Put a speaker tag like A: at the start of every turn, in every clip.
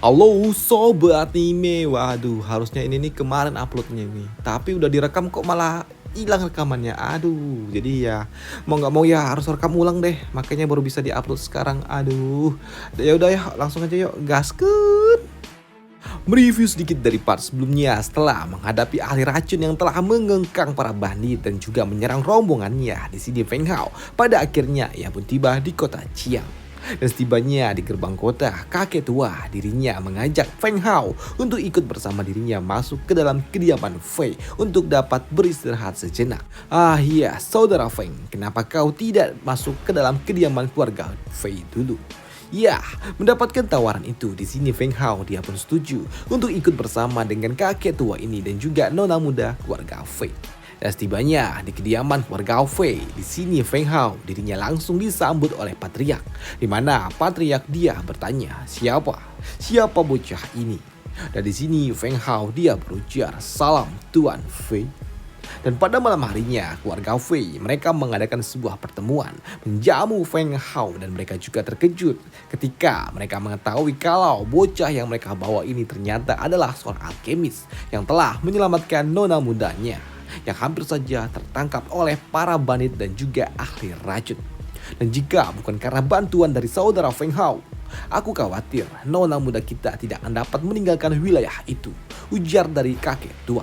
A: Halo sobat anime, waduh harusnya ini nih kemarin uploadnya nih, tapi udah direkam kok malah hilang rekamannya. Aduh, jadi ya mau nggak mau ya harus rekam ulang deh, makanya baru bisa diupload sekarang. Aduh, ya udah ya langsung aja yuk gaskeun. Mereview sedikit dari part sebelumnya setelah menghadapi ahli racun yang telah mengengkang para bandit dan juga menyerang rombongannya di sini Feng Hao. Pada akhirnya ia pun tiba di kota Chiang. Dan setibanya di gerbang kota, kakek tua dirinya mengajak Feng Hao untuk ikut bersama dirinya masuk ke dalam kediaman Fei untuk dapat beristirahat sejenak. Ah iya, saudara Feng, kenapa kau tidak masuk ke dalam kediaman keluarga Fei dulu? Ya, mendapatkan tawaran itu di sini Feng Hao dia pun setuju untuk ikut bersama dengan kakek tua ini dan juga nona muda keluarga Fei. Dan setibanya di kediaman keluarga Fei, di sini Feng Hao dirinya langsung disambut oleh patriark, di mana patriark dia bertanya, Siapa bocah ini?" Dan di sini Feng Hao dia berujar, "Salam Tuan Fei." Dan pada malam harinya, keluarga Fei mereka mengadakan sebuah pertemuan menjamu Feng Hao dan mereka juga terkejut ketika mereka mengetahui kalau bocah yang mereka bawa ini ternyata adalah seorang alkemis yang telah menyelamatkan nona mudanya yang hampir saja tertangkap oleh para bandit dan juga ahli racun. Dan jika bukan karena bantuan dari saudara Feng Hao, aku khawatir nona muda kita tidak akan dapat meninggalkan wilayah itu, ujar dari kakek tua.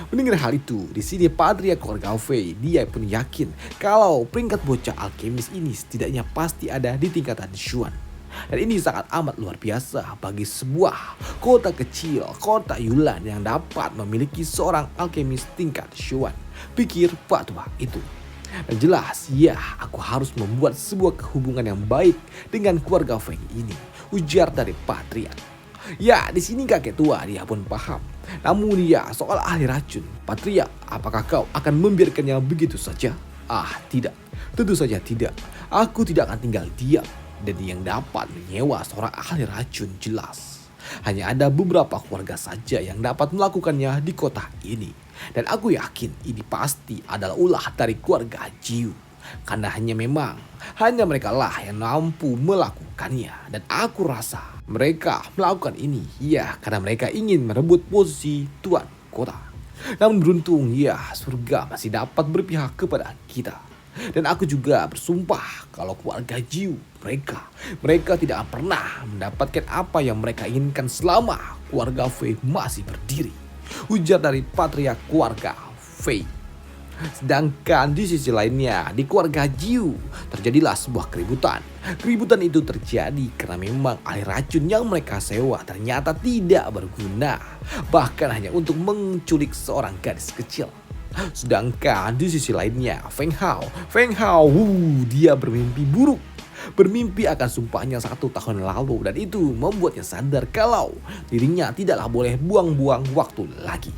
A: Mendengar hal itu, di sini patriark keluarga Fei dia pun yakin kalau peringkat bocah alkemis ini setidaknya pasti ada di tingkatan Xuan. Dan ini sangat amat luar biasa bagi sebuah kota kecil, kota Yulan yang dapat memiliki seorang alkemis tingkat Xuan, pikir Pak Tua itu. Dan jelas, ya aku harus membuat sebuah hubungan yang baik dengan keluarga Fei ini, ujar dari patriark. Ya, di sini kakek tua dia pun paham. Namun ya soal ahli racun, patriark, apakah kau akan membiarkannya begitu saja? Ah, tidak. Tentu saja tidak. Aku tidak akan tinggal diam. Dan yang dapat menyewa seorang ahli racun jelas hanya ada beberapa keluarga saja yang dapat melakukannya di kota ini. Dan aku yakin ini pasti adalah ulah dari keluarga Jiu. Karena hanya mereka lah yang mampu melakukannya. Dan aku rasa mereka melakukan ini ya karena mereka ingin merebut posisi tuan kota. Namun beruntung ya surga masih dapat berpihak kepada kita. Dan aku juga bersumpah kalau keluarga Jiu mereka tidak akan pernah mendapatkan apa yang mereka inginkan selama keluarga Fei masih berdiri, ujar dari patriark keluarga Fei. Sedangkan di sisi lainnya, di keluarga Jiu terjadilah sebuah keributan. Keributan itu terjadi karena memang ahli racun yang mereka sewa ternyata tidak berguna, bahkan hanya untuk menculik seorang gadis kecil. Sedangkan di sisi lainnya, Feng Hao, dia bermimpi buruk. Bermimpi akan sumpahnya 1 tahun lalu dan itu membuatnya sadar kalau dirinya tidaklah boleh buang-buang waktu lagi.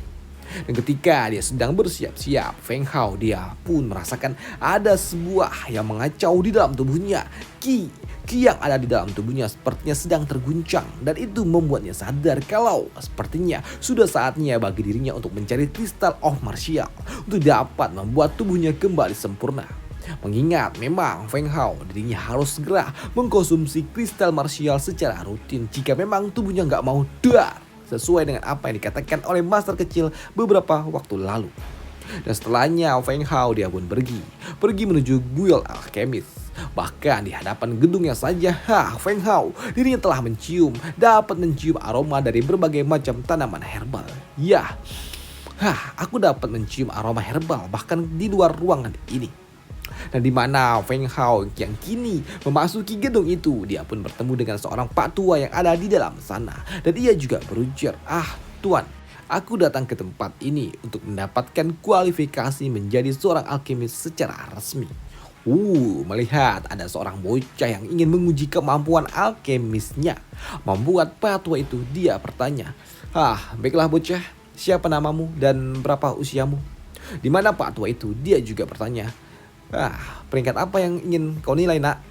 A: Dan ketika dia sedang bersiap-siap, Feng Hao dia pun merasakan ada sebuah yang mengacau di dalam tubuhnya. Ki yang ada di dalam tubuhnya sepertinya sedang terguncang dan itu membuatnya sadar kalau sepertinya sudah saatnya bagi dirinya untuk mencari kristal of martial untuk dapat membuat tubuhnya kembali sempurna. Mengingat memang Feng Hao dirinya harus segera mengkonsumsi kristal martial secara rutin jika memang tubuhnya nggak mau dar, sesuai dengan apa yang dikatakan oleh master kecil beberapa waktu lalu. Dan setelahnya Feng Hao dia pun pergi menuju guild alkemis. Bahkan di hadapan gedungnya saja, Feng Hao dirinya telah dapat mencium aroma dari berbagai macam tanaman herbal. Ya, aku dapat mencium aroma herbal bahkan di luar ruangan ini. Dan di mana Feng Hao yang kini memasuki gedung itu, dia pun bertemu dengan seorang pak tua yang ada di dalam sana. Dan ia juga berujar, Tuan, aku datang ke tempat ini untuk mendapatkan kualifikasi menjadi seorang alkemis secara resmi. Melihat ada seorang bocah yang ingin menguji kemampuan alkemisnya, membuat pak tua itu dia bertanya, baiklah bocah, siapa namamu dan berapa usiamu? Di mana pak tua itu dia juga bertanya, peringkat apa yang ingin kau nilai nak?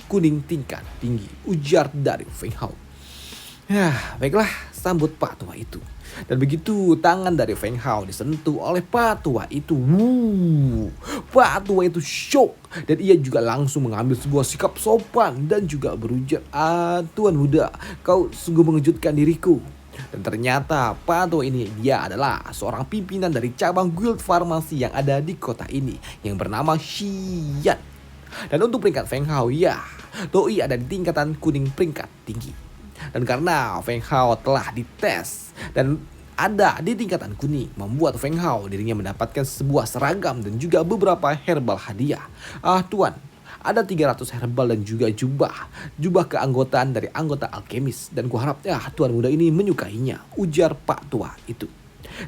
A: Kuning tingkat tinggi, ujar dari Feng Hao. Yah, baiklah, sambut Pak Tua itu. Dan begitu tangan dari Feng Hao disentuh oleh Pak Tua itu, Pak Tua itu shock. Dan ia juga langsung mengambil sebuah sikap sopan dan juga berujar, Tuan muda, kau sungguh mengejutkan diriku. Dan ternyata Pak Tua ini dia adalah seorang pimpinan dari cabang guild farmasi yang ada di kota ini yang bernama Xian. Dan untuk peringkat Feng Hao, ya, Doi ada di tingkatan kuning peringkat tinggi. Dan karena Feng Hao telah dites dan ada di tingkatan kuning, membuat Feng Hao dirinya mendapatkan sebuah seragam dan juga beberapa herbal hadiah. Tuan, ada 300 herbal dan juga jubah keanggotaan dari anggota alkemis, dan kuharap tuan muda ini menyukainya, ujar Pak Tua itu.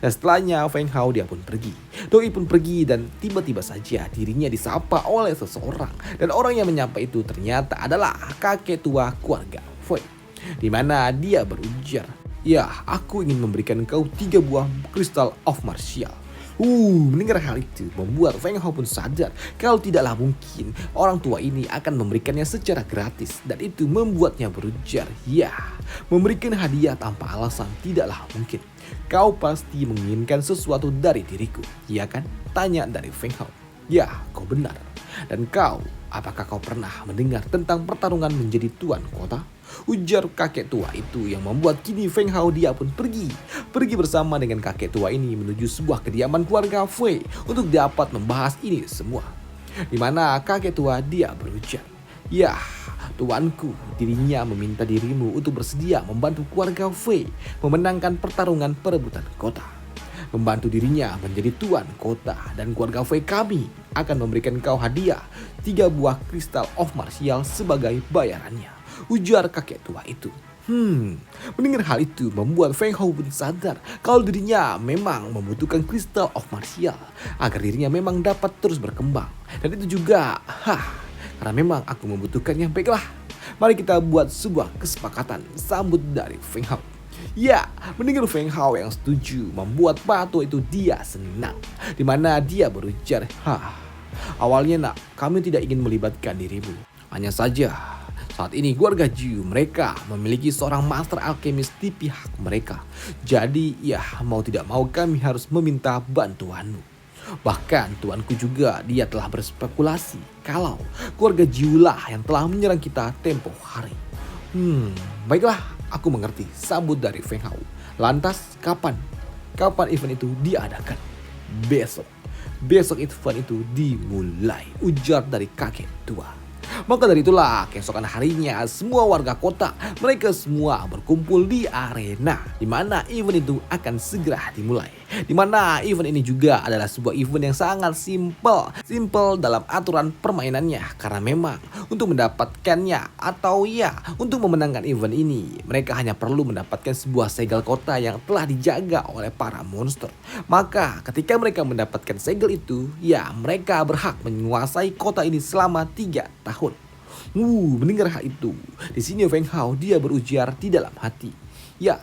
A: Dan setelahnya Feng Hao dia pun pergi. Doi pun pergi dan tiba-tiba saja dirinya disapa oleh seseorang. Dan orang yang menyapa itu ternyata adalah kakek tua keluarga Fei. Di mana dia berujar, ya, aku ingin memberikan kau 3 buah kristal of martial. Mendengar hal itu membuat Feng Hao pun sadar kalau tidaklah mungkin orang tua ini akan memberikannya secara gratis. Dan itu membuatnya berujar, ya, memberikan hadiah tanpa alasan tidaklah mungkin. Kau pasti menginginkan sesuatu dari diriku, ya kan? Tanya dari Feng Hao. Ya, kau benar. Dan kau, apakah kau pernah mendengar tentang pertarungan menjadi tuan kota? Ujar kakek tua itu yang membuat kini Feng Hao dia pun pergi bersama dengan kakek tua ini menuju sebuah kediaman keluarga Fei untuk dapat membahas ini semua. Di mana kakek tua dia berujar, ya, tuanku, dirinya meminta dirimu untuk bersedia membantu keluarga Fei memenangkan pertarungan perebutan kota. Membantu dirinya menjadi tuan kota, dan keluarga Fei kami akan memberikan kau hadiah 3 buah kristal of martial sebagai bayarannya, ujar kakek tua itu. Mendengar hal itu membuat Feng Hao pun sadar kalau dirinya memang membutuhkan kristal of martial agar dirinya memang dapat terus berkembang. Dan itu juga, karena memang aku membutuhkannya. Baiklah, mari kita buat sebuah kesepakatan, sambut dari Feng Hao. Ya, mendengar Feng Hao yang setuju membuat Pak Tua itu dia senang. Dimana dia berujar, awalnya nak, kami tidak ingin melibatkan dirimu. Hanya saja, saat ini keluarga Jiu mereka memiliki seorang master alkemis di pihak mereka. Jadi ya, mau tidak mau kami harus meminta bantuanmu. Bahkan tuanku juga dia telah berspekulasi kalau keluarga Jiu lah yang telah menyerang kita tempo hari. Baiklah, aku mengerti, sambut dari Feng Hao. Lantas kapan event itu diadakan? Besok event itu dimulai, ujar dari kakek tua. Maka dari itulah keesokan harinya semua warga kota mereka semua berkumpul di arena di mana event itu akan segera dimulai. Di mana event ini juga adalah sebuah event yang sangat simple dalam aturan permainannya, karena memang untuk mendapatkannya atau ya untuk memenangkan event ini mereka hanya perlu mendapatkan sebuah segel kota yang telah dijaga oleh para monster. Maka ketika mereka mendapatkan segel itu, ya mereka berhak menguasai kota ini selama 3 tahun. Mendengar hal itu, di sini Feng Hao dia berujar di dalam hati, ya,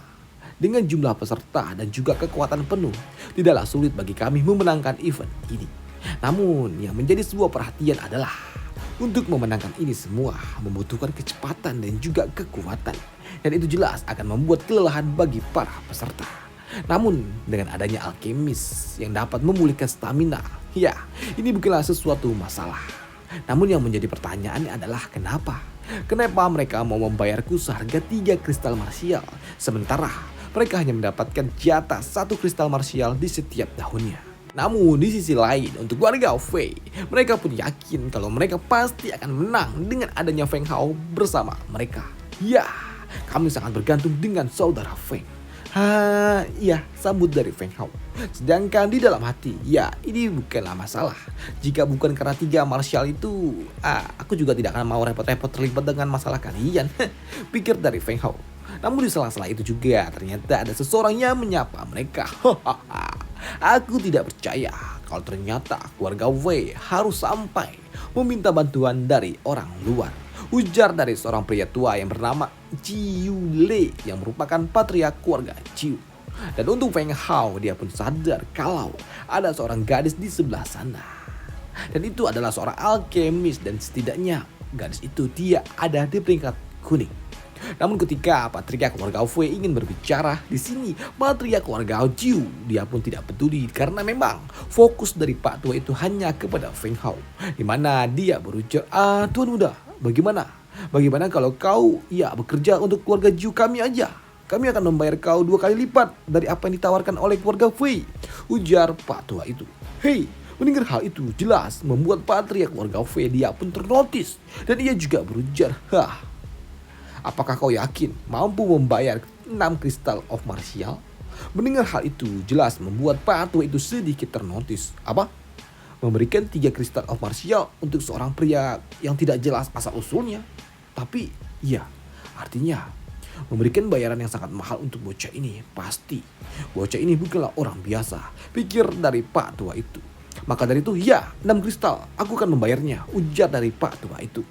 A: dengan jumlah peserta dan juga kekuatan penuh, tidaklah sulit bagi kami memenangkan event ini. Namun yang menjadi sebuah perhatian adalah untuk memenangkan ini semua membutuhkan kecepatan dan juga kekuatan. Dan itu jelas akan membuat kelelahan bagi para peserta. Namun dengan adanya alkemis yang dapat memulihkan stamina, ya, ini bukanlah sesuatu masalah. Namun yang menjadi pertanyaannya adalah kenapa mereka mau membayarku seharga 3 kristal martial, sementara mereka hanya mendapatkan jatah 1 kristal martial di setiap tahunnya. Namun di sisi lain untuk warga Fei, mereka pun yakin kalau mereka pasti akan menang dengan adanya Feng Hao bersama mereka. Ya, kami sangat bergantung dengan saudara Feng. Iya, sambut dari Feng Hao. Sedangkan di dalam hati, ya ini bukanlah masalah. Jika bukan karena 3 martial itu, aku juga tidak akan mau repot-repot terlibat dengan masalah kalian. Pikir dari Feng Hao. Namun di sela-sela itu juga ternyata ada seseorang yang menyapa mereka. Aku tidak percaya kalau ternyata keluarga Wei harus sampai meminta bantuan dari orang luar, ujar dari seorang pria tua yang bernama Jiu Le yang merupakan patriark keluarga Jiu. Dan untuk Feng Hao dia pun sadar kalau ada seorang gadis di sebelah sana. Dan itu adalah seorang alkemis, dan setidaknya gadis itu dia ada di peringkat kuning. Namun ketika patriark keluarga Wei ingin berbicara, di sini patriark keluarga Jiu dia pun tidak peduli karena memang fokus dari Pak Tua itu hanya kepada Feng Hao, di mana dia berujar, Tuan muda, bagaimana? Bagaimana kalau kau bekerja untuk keluarga Jiu kami aja? Kami akan membayar kau 2 kali lipat dari apa yang ditawarkan oleh keluarga Wei, ujar Pak Tua itu. Hei, mendengar hal itu jelas membuat patriark keluarga Wei dia pun ternotis dan ia juga berujar, apakah kau yakin mampu membayar 6 kristal of martial? Mendengar hal itu jelas membuat Pak Tua itu sedikit ternotis. Apa? Memberikan 3 kristal of martial untuk seorang pria yang tidak jelas asal usulnya? Tapi artinya memberikan bayaran yang sangat mahal untuk bocah ini. Pasti bocah ini bukanlah orang biasa, pikir dari Pak Tua itu. Maka dari itu 6 kristal aku akan membayarnya, ujar dari Pak Tua itu.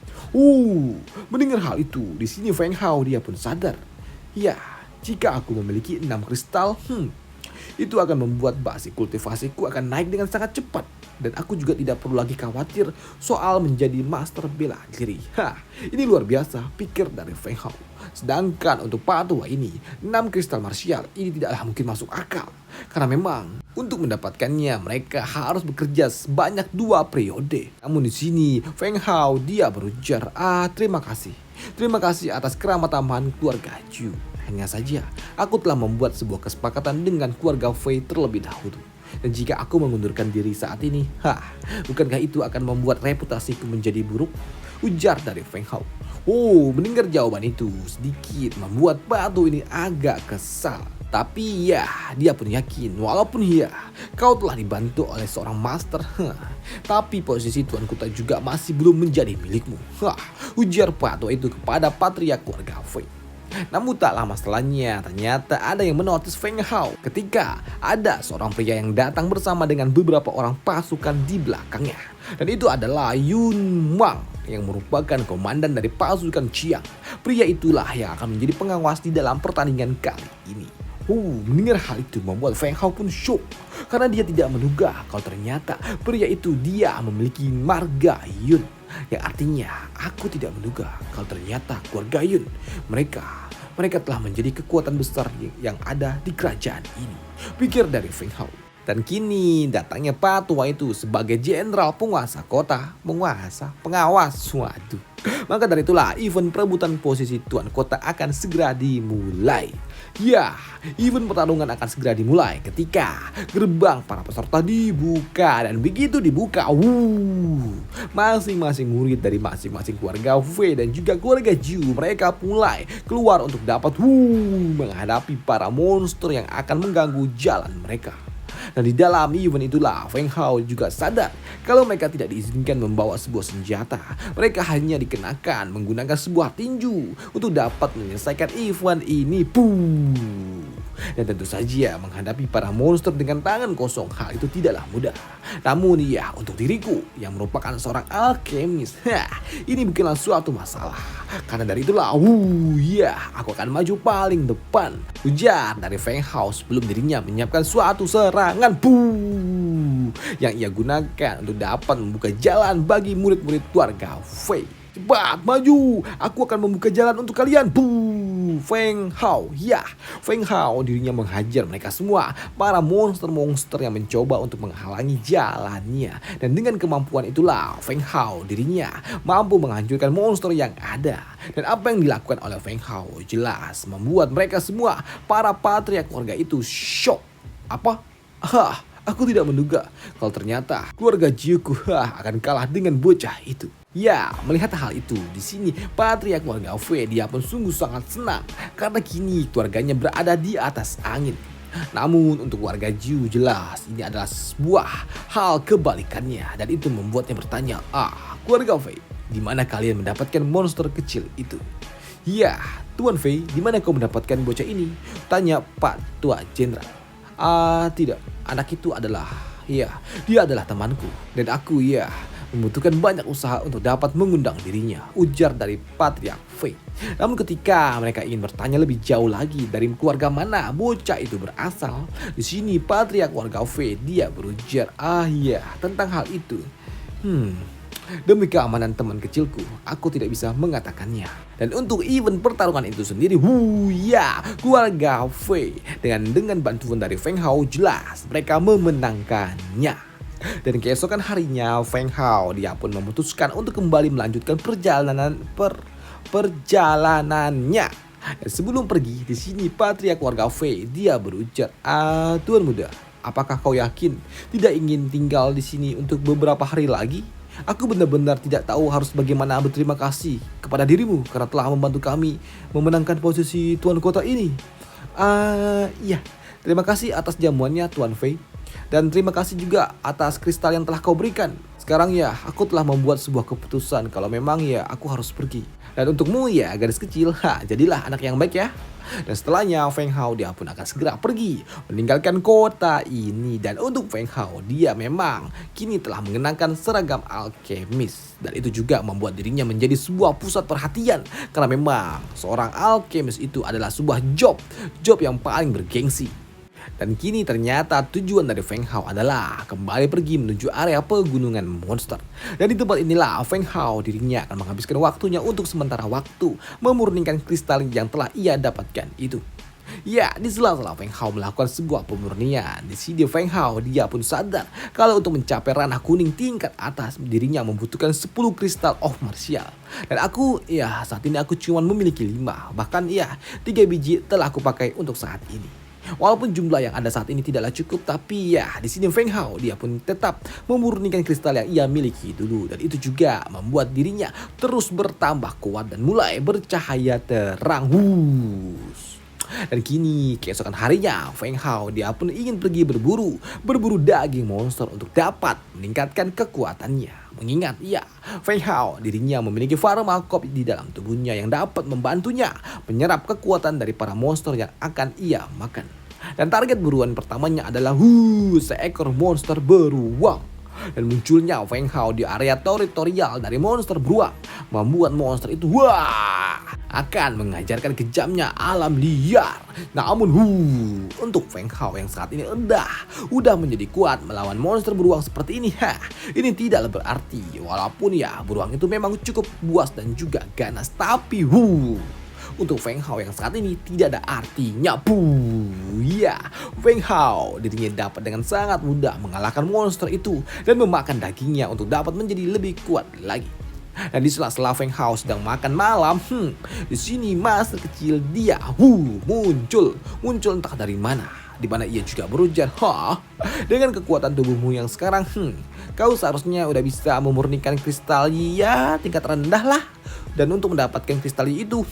A: Mendengar hal itu di sini Feng Hao dia pun sadar. Jika aku memiliki 6 kristal, itu akan membuat basi kultivasiku akan naik dengan sangat cepat. Dan aku juga tidak perlu lagi khawatir soal menjadi master bela diri. Ini luar biasa, pikir dari Feng Hao. Sedangkan untuk Pak Tua ini, 6 kristal martial ini tidaklah mungkin masuk akal. Karena memang untuk mendapatkannya mereka harus bekerja sebanyak 2 periode. Namun di sini Feng Hao dia berujar, terima kasih. Terima kasih atas keramat tambahan keluarga Jiu. Hanya saja aku telah membuat sebuah kesepakatan dengan keluarga Wei terlebih dahulu. Dan jika aku mengundurkan diri saat ini, bukankah itu akan membuat reputasiku menjadi buruk? Ujar dari Feng Hao. Mendengar jawaban itu sedikit membuat Pak Tua ini agak kesal. Tapi dia pun yakin walaupun kau telah dibantu oleh seorang master, tapi posisi Tuan Kuta juga masih belum menjadi milikmu. Ujar Pak Tua itu kepada patriark keluarga Wei. Namun tak lama setelahnya ternyata ada yang menotis Feng Hao ketika ada seorang pria yang datang bersama dengan beberapa orang pasukan di belakangnya. Dan itu adalah Yun Wang yang merupakan komandan dari pasukan Qiang. Pria itulah yang akan menjadi pengawas di dalam pertandingan kali ini. Mendengar hal itu membuat Feng Hao pun syok karena dia tidak menduga kalau ternyata pria itu dia memiliki marga Yun. Yang artinya aku tidak menduga kalau ternyata keluarga Yun mereka telah menjadi kekuatan besar yang ada di kerajaan ini, pikir dari Feng Hao. Dan kini datangnya Pak Tua itu sebagai jenderal penguasa kota, pengawas. Maka dari itulah event perebutan posisi tuan kota akan segera dimulai. Event pertarungan akan segera dimulai ketika gerbang para peserta dibuka. Dan begitu dibuka, masing-masing murid dari masing-masing keluarga Wei dan juga keluarga Jiu mereka mulai keluar untuk dapat menghadapi para monster yang akan mengganggu jalan mereka. Dan di dalam event itulah Feng Hao juga sadar kalau mereka tidak diizinkan membawa sebuah senjata. Mereka hanya dikenakan menggunakan sebuah tinju untuk dapat menyelesaikan event ini. Dan tentu saja menghadapi para monster dengan tangan kosong hal itu tidaklah mudah. Namun untuk diriku yang merupakan seorang alkemis, ini bukanlah suatu masalah. Karena dari itulah aku akan maju paling depan, ujar dari Feng Hao sebelum dirinya menyiapkan suatu serangan yang ia gunakan untuk dapat membuka jalan bagi murid-murid keluarga Wei. Cepat maju, aku akan membuka jalan untuk kalian. Feng Hao, Feng Hao dirinya menghajar mereka semua, para monster-monster yang mencoba untuk menghalangi jalannya. Dan dengan kemampuan itulah Feng Hao dirinya mampu menghancurkan monster yang ada. Dan apa yang dilakukan oleh Feng Hao jelas membuat mereka semua, para patriark keluarga itu shock. Apa? Aku tidak menduga kalau ternyata keluarga Jiuku akan kalah dengan bocah itu. Melihat hal itu, di sini patriark keluarga Wei dia pun sungguh sangat senang karena kini keluarganya berada di atas angin. Namun untuk keluarga Jiu jelas ini adalah sebuah hal kebalikannya dan itu membuatnya bertanya, keluarga Wei, di mana kalian mendapatkan monster kecil itu? Tuan Wei, di mana kau mendapatkan bocah ini? Tanya Pak Tua Jenderal. Tidak, anak itu adalah, dia adalah temanku dan aku membutuhkan banyak usaha untuk dapat mengundang dirinya, ujar dari patriark Wei. Namun ketika mereka ingin bertanya lebih jauh lagi dari keluarga mana bocah itu berasal, di sini patriark keluarga Wei dia berujar, tentang hal itu. Demi keamanan teman kecilku, aku tidak bisa mengatakannya. Dan untuk event pertarungan itu sendiri, ya, keluarga Fei dengan bantuan dari Feng Hao jelas mereka memenangkannya. Dan keesokan harinya Feng Hao dia pun memutuskan untuk kembali melanjutkan perjalanannya. Dan sebelum pergi di sini patria keluarga Fei dia berujar, Tuan muda, apakah kau yakin tidak ingin tinggal di sini untuk beberapa hari lagi? Aku benar-benar tidak tahu harus bagaimana berterima kasih kepada dirimu karena telah membantu kami memenangkan posisi tuan kota ini. Iya, terima kasih atas jamuannya Tuan Fei. Dan terima kasih juga atas kristal yang telah kau berikan. Sekarang ya, aku telah membuat sebuah keputusan kalau memang ya aku harus pergi. Dan untukmu ya gadis kecil, jadilah anak yang baik ya. Dan setelahnya Feng Hao dia pun akan segera pergi meninggalkan kota ini. Dan untuk Feng Hao dia memang kini telah mengenakan seragam alkemis. Dan itu juga membuat dirinya menjadi sebuah pusat perhatian. Karena memang seorang alkemis itu adalah sebuah job yang paling bergengsi. Dan kini ternyata tujuan dari Feng Hao adalah kembali pergi menuju area pegunungan monster. Dan di tempat inilah Feng Hao dirinya akan menghabiskan waktunya untuk sementara waktu memurnikan kristal yang telah ia dapatkan itu. Ya, di sela-sela Feng Hao melakukan sebuah pemurnian. Di sini Feng Hao dia pun sadar kalau untuk mencapai ranah kuning tingkat atas dirinya membutuhkan 10 kristal of martial. Dan saat ini aku cuma memiliki 5. Bahkan 3 biji telah aku pakai untuk saat ini. Walaupun jumlah yang ada saat ini tidaklah cukup, tapi di sini Feng Hao dia pun tetap memurnikan kristal yang ia miliki dulu, dan itu juga membuat dirinya terus bertambah kuat dan mulai bercahaya terang. Dan kini keesokan harinya Feng Hao dia pun ingin pergi berburu daging monster untuk dapat meningkatkan kekuatannya. Mengingat Feng Hao dirinya memiliki farmakop di dalam tubuhnya yang dapat membantunya menyerap kekuatan dari para monster yang akan ia makan. Dan target buruan pertamanya adalah seekor monster beruang. Dan munculnya Feng Hao di area teritorial dari monster beruang membuat monster itu akan mengajarkan kejamnya alam liar. Namun untuk Feng Hao yang saat ini udah menjadi kuat melawan monster beruang seperti ini, ini tidaklah berarti walaupun beruang itu memang cukup buas dan juga ganas, tapi untuk Feng Hao yang saat ini tidak ada artinya. Feng Hao dirinya dapat dengan sangat mudah mengalahkan monster itu dan memakan dagingnya untuk dapat menjadi lebih kuat lagi. Dan di sela-sela Feng Hao sedang makan malam, di sini master kecil dia muncul entah dari mana. Di mana ia juga berujar, dengan kekuatan tubuhmu yang sekarang, kau seharusnya udah bisa memurnikan kristal tingkat rendah lah. Dan untuk mendapatkan kristal itu,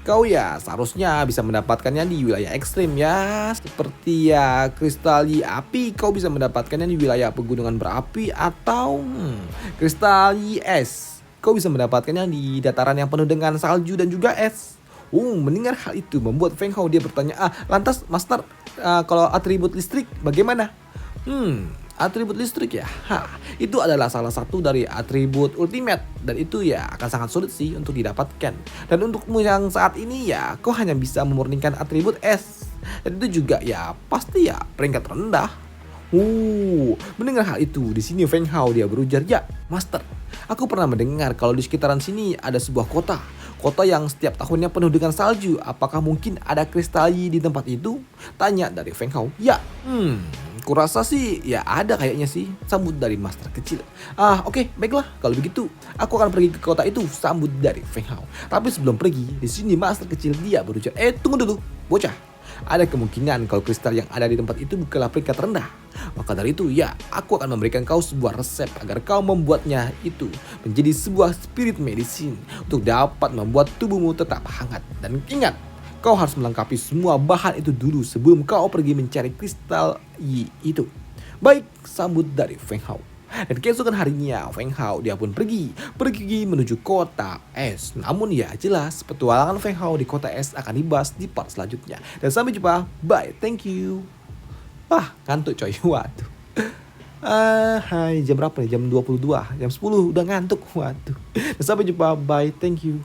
A: kau seharusnya bisa mendapatkannya di wilayah ekstrim seperti kristal api kau bisa mendapatkannya di wilayah pegunungan berapi, atau kristal es kau bisa mendapatkannya di dataran yang penuh dengan salju dan juga es. Mendengar hal itu membuat Feng Hao dia bertanya, lantas Master, kalau atribut listrik bagaimana? Atribut listrik itu adalah salah satu dari atribut ultimate, dan itu akan sangat sulit sih untuk didapatkan. Dan untukmu yang saat ini kau hanya bisa memurnikan atribut es, dan itu juga pasti peringkat rendah. Mendengar hal itu di sini Feng Hao dia berujar, Master, aku pernah mendengar kalau di sekitaran sini ada sebuah kota yang setiap tahunnya penuh dengan salju. Apakah mungkin ada kristal di tempat itu? Tanya dari Feng Hao. Kurasa sih ada kayaknya sih, sambut dari master kecil. Oke, baiklah kalau begitu aku akan pergi ke kota itu, sambut dari Feng Hao. Tapi sebelum pergi di sini master kecil dia berujar, tunggu dulu bocah, ada kemungkinan kalau kristal yang ada di tempat itu bukanlah peringkat rendah. Maka dari itu aku akan memberikan kau sebuah resep agar kau membuatnya itu menjadi sebuah spirit medicine untuk dapat membuat tubuhmu tetap hangat. Dan ingat, kau harus melengkapi semua bahan itu dulu sebelum kau pergi mencari kristal itu. Baik, sambut dari Feng Hao. Dan keesokan harinya Feng Hao dia pun pergi menuju kota es. Namun jelas petualangan Feng Hao di kota es akan dibahas di part selanjutnya. Dan sampai jumpa, bye, thank you. Ngantuk coy, waduh. Hai, jam berapa nih? Jam 22, jam 10 udah ngantuk, waduh. Dan sampai jumpa, bye, thank you.